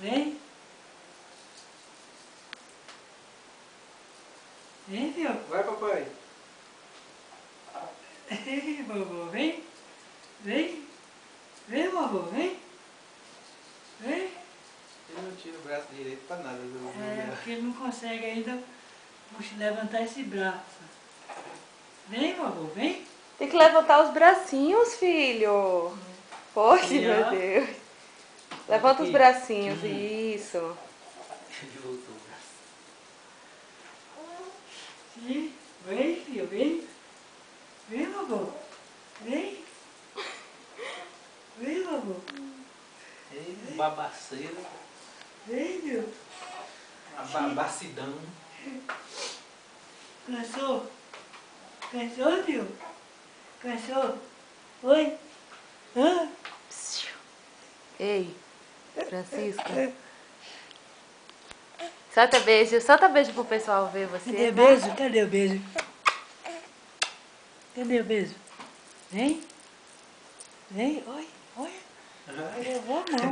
Vem. Vem, filho. Vai, papai. Vovô, vem. Vem. Vem, vovô, vem. Vem. Ele não tira o braço direito pra nada. Porque ele não consegue ainda levantar esse braço. Vem, vovô, vem. Tem que levantar os bracinhos, filho. Pode, meu Deus. Levanta os bracinhos, isso. Ele voltou o braço. Sim. Vem, filho, vem. Vem, vovô. Vem. Vem, vovô. Ei, babaceiro. Vem, meu. A babacidão. Cansou? Cansou, filho? Cansou? Oi? Hã? Ei, Francisco. Solta beijo pro pessoal ver você. Cadê o beijo? Cadê o beijo? Cadê o beijo? Vem? Vem? Oi? Oi? Eu vou a mão.